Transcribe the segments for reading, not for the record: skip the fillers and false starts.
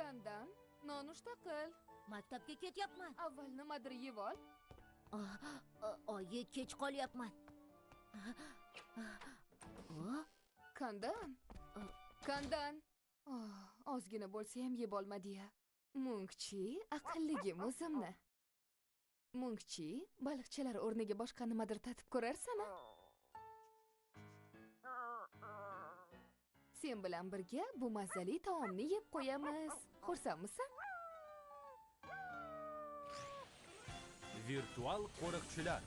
Kandan, nonushta qil. Maktabga ketyapman. Avval nimadir yeb ol. Oyi, kech qolyapman. Kandan. Kandan. Ozgina bo'lsa ham yeb olmadi-ya. Mungchi, aqlligim o'zimni. Mungchi, baliqchilar o'rniga boshqa nimadir tatib ko'rarsana? Sen bilan birga bu mazali taomni yeb qo'yamiz. Xursandmisan? Virtual qo'riqchilar.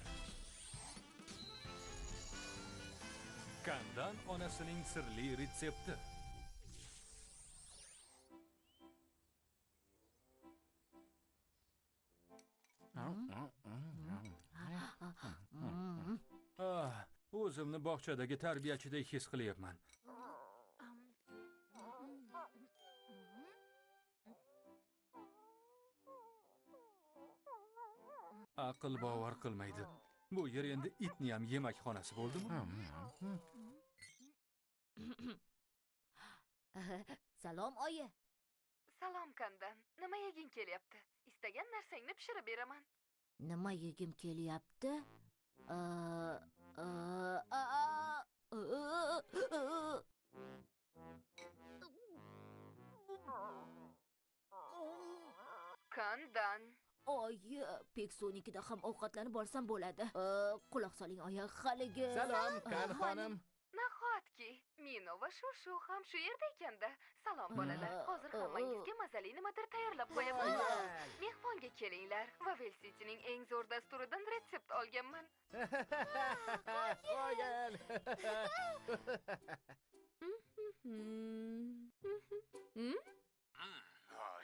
Kandan onasining sirli retsepti. O'zimni bog'chadagi tarbiyachidek his qilyapman. Aql bovar qilmaydi. Bu yer endi itni ham yemakxonasi bo'ldimi? Salom, oyi. Salom Kandan. Nima yeging kelyapti? Istagan narsangni pishirib beraman. Nima yegim kelyapti? Kandan. Oyi, Peksonikida ham ovqatlanib borsam bo'ladi. Quloq soling, oyi, haligi. Salom, Kan xonim. Nahotki, Mino va Shushu ham shu yerda ekanda. Salom bolalar. Hozir hammangizga mazali nimadir tayyorlab qo'yaman. Mehmonga kelinglar. Vavel City'ning eng zo'r dasturidan retsept olganman. Qo'ygan.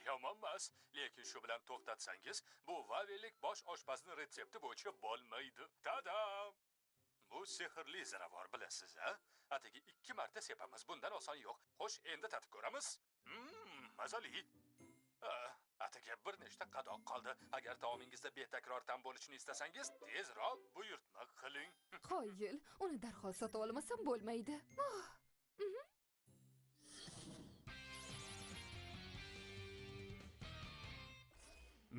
Yomonmas, lekin shu bilan to'xtatsangiz, bu vavellik bosh oshpazning retsepti bo'yicha bo'lmaydi. Tadam! Bu sehrli ziravor bilasiz, ha? Atigi 2 marta sepamiz, bundan oson yo'q. Xo'sh, endi tatib ko'ramiz. Mazali. Atigi bir nechta qadoq qoldi. Agar taomingizda betakror tam bo'lishini istasangiz, tezroq buyurtma qiling. Qoyil, uni darhol sotib olmasam bo'lmaydi.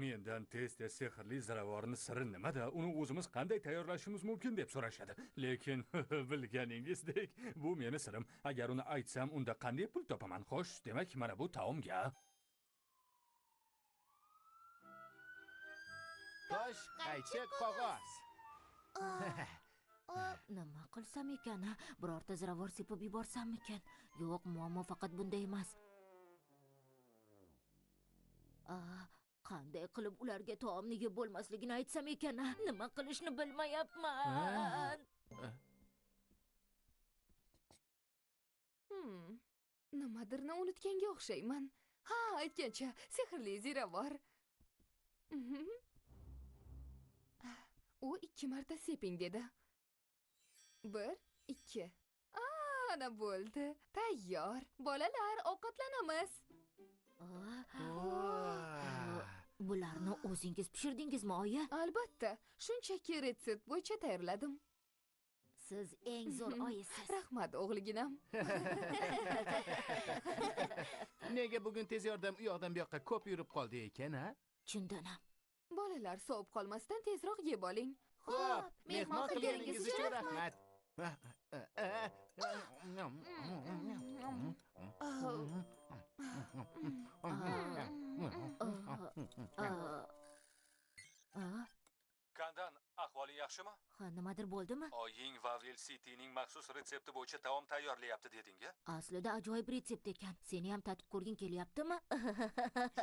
Mendan tez-tez sehrli ziravorning siri nimada? Uni o'zimiz qanday tayyorlashimiz mumkin deb so'rashadi. Lekin bilganingizdek, bu meni sirim. Agar uni aytsam, unda qanday pul topaman? Xo'sh, demak, mana bu taomga. Tosh, qaychi, qog'oz. Nima qilsam ekan? Birorta ziravor sepib yuborsammikan? Yo'q, muammo faqat bunda emas. Qanday qilib ularga taomni yeb bo'lmasligini aytsam ekan? Nima qilishni bilmayapman. Nimadirni unutganga o'xshayman. Ha, aytgancha, sehrli ziravor. U 2 marta seping dedi. 1, 2. Ana bo'ldi. Tayyor. Bolalar, ovqatlanamiz. Bularni o'zingiz pishirdingizmi, oyi? Albatta, shunchaki retsept bo'yicha tayyorladim. Siz eng zo'r oyisiz. Rahmat, o'g'liginam. Nega bugun tez yordam u yoqdan bu yoqqa ko'p yurib qoldi ekan, ha? Shundan ham. Bolalar, sovib qolmasdan tezroq yeb oling. Xo'p, mehmon qilganingiz uchun rahmat. Kandan, ahvoli yaxshimi? Ha, nimadir bo'ldimi? Oying Vavel City'ning maxsus retsepti bo'yicha taom tayyorlayapti deding-a? Aslida ajoyib retsept ekan. Seni ham tatib ko'rging kelyaptimi?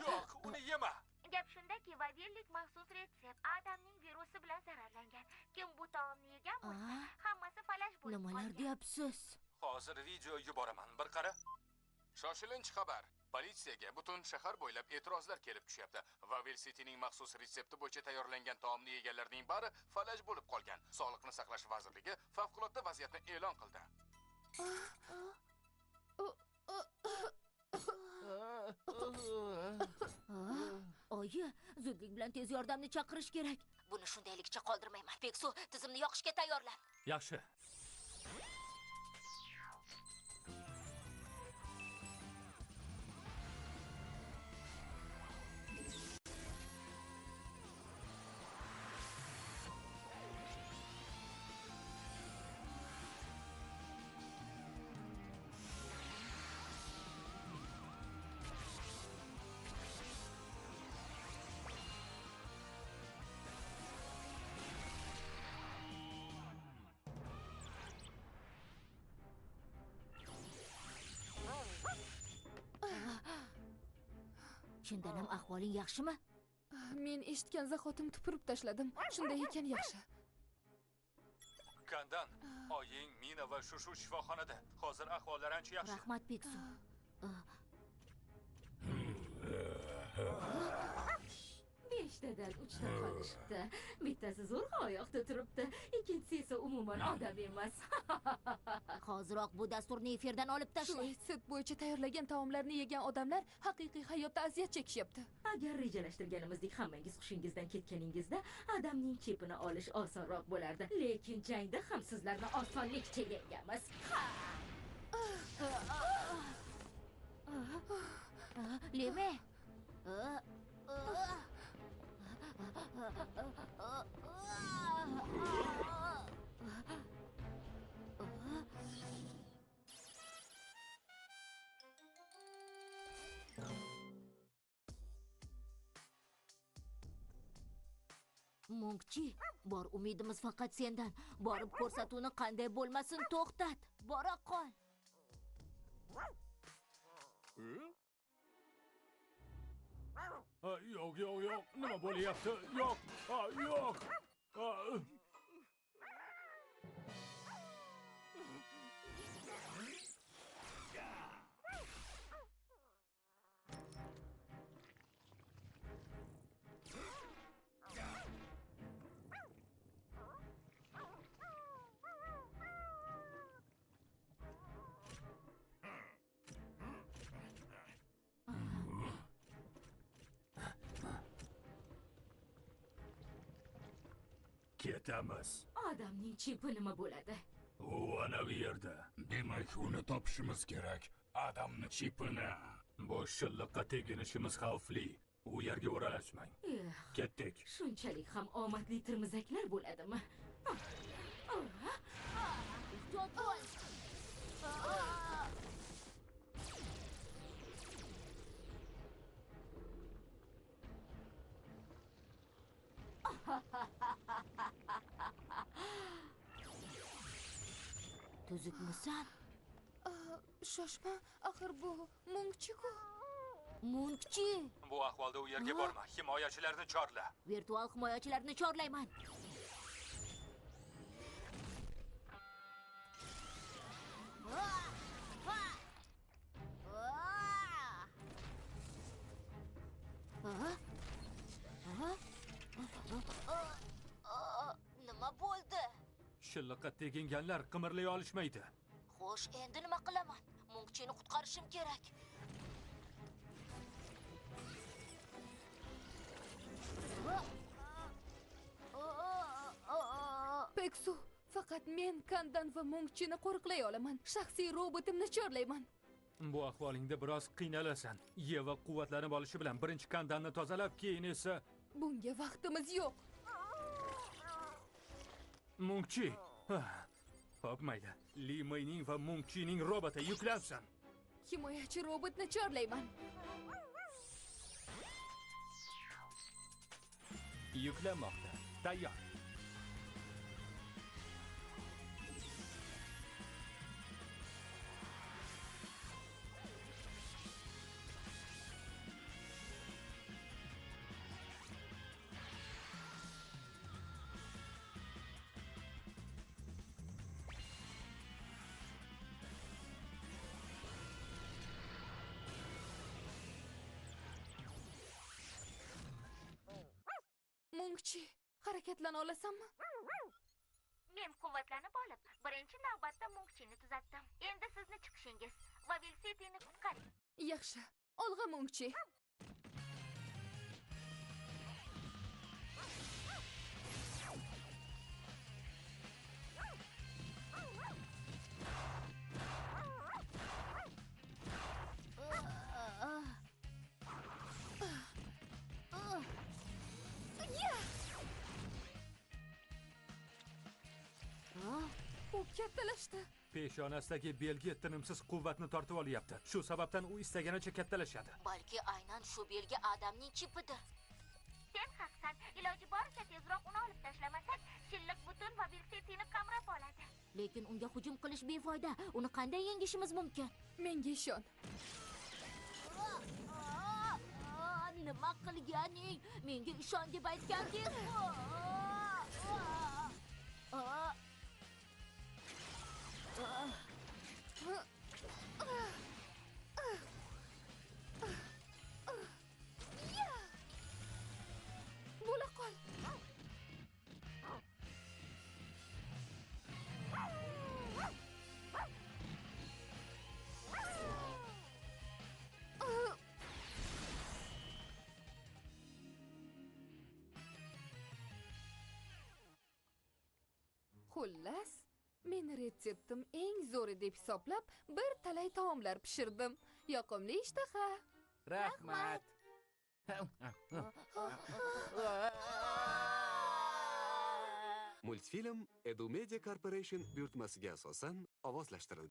Yo'q, uni yema. Gap shundaki, vavellik maxsus retsept Adamning virusi bilan zararlangan. Kim bu taomni yegan bo'lsa, hammasi falash bo'ladi. Nimalar deyapsiz? Hozir video yuboraman, bir qara. Shoshilinch xabar. Politsiyaga butun shahar bo'ylab e'tirozlar kelib tushyapti. Vavel City'ning maxsus retsepti bo'yicha tayyorlangan taomni yeganlarning bari falaj bo'lib qolgan. Sog'liqni saqlash vazirligi favqulodda vaziyatni e'lon qildi. Oyi, zudlik bilan tez yordamni chaqirish kerak. Buni shundayligicha qoldirmayman. Peksu, tizimni yoqishga tayyorlan. Yaxshi. Chindan ham ahvoling yaxshimi? Men eshitgan zahotim tupurib tashladim. Shunday ekan yaxshi. Kandan, oying Mina va Shushu shifoxonada. Hozir ahvollari ancha yaxshi. Rahmat, Peksu. Beshtadan 3ta qolishibdi. Bittasi zo'rg'a oyoqda turibdi, ikkinchisi esa umuman odam emas. Hozirroq bu dasturni efirdan olib Shu tashlang. resept bo'yicha tayyorlagan taomlarni yegan odamlar haqiqiy hayotda aziyat chekishyapti. Agar rejalashtirganimizdek hammangiz hushingizdan ketganingizda odamning chipini olish osonroq bo'lardi. Lekin jangda ham sizlarni osonlikcha yengamiz. Leme. Munkchi, bor umidimiz faqat sendan. Borib ko'rsatuvni qanday bo'lmasin to'xtat. Bora qol. Yo'q. Nima bo'lyapti? Yo'q. Yo'q. Ketamiz. Odamning chipi nima bo'ladi? U ana bu yerda. Demak, uni topishimiz kerak. Odamning chipini. Bu shilliqqa teginishimiz xavfli. U yerga o'ralashmang. Ketdik. Shunchalik ham omadli tirmizaklar bo'ladimi? Ehtiyot bo'l. Tuzukmisan? Shoshma, axir bu Munkchi-ku. Munkchi, Bu ahvolda u yerga borma. Himoyachilarni chorla. virtual himoyachilarni chorlayman. Nima bo'ldi? Shilliqqa teginganlar qimirlay olishmaydi. Xo'sh, endi nima qilaman? Munkchini qutqarishim kerak. Peksu, faqat men Kandan va Munkchini qo'riqlay olaman. Shaxsiy robotimni chorlayman. Bu ahvolingda biroz qiynalasan. Yeva quvvatlanib olishi bilan birinchi kandanni tozalab, keyin esa Bunga vaqtimiz yo'q. Munkchi. Xo'p, mayli. Li Meining va Munkchining roboti yuklansin. Himoyachi robotni chorlayman. Yuklanmoqda. Tayyor. Mungchi, harakatlana olasanmi? Men quvvatlanib olib, birinchi navbatda Mungchini tuzatdim. Endi sizni chiqishingiz va Velsityni qutqaring. Yaxshi. Olg'a Mungchi. U kattalashdi. Peshonasidagi belgi tinimsiz quvvatni tortib olyapti. Shu sababdan u istaganicha kattalashadi. Balki aynan shu belgi Adamning chipidir. Sen haqsan. Iloji boricha tezroq uni olib tashlamasak, shilliq butun va Velsityni qamrab oladi. Lekin unga hujum qilish befoyda. Uni qanday yengishimiz mumkin? Menga ishon. Nima qilganing? Menga ishon deb aytganding. Bo'la qol. Xullas, men retseptim eng zo'ri deb hisoblab, bir talay taomlar pishirdim. Yoqimli ishtaha. Rahmat. Multfilm Edu Media Corporation buyurtmasiga asosan ovozlashtirildi.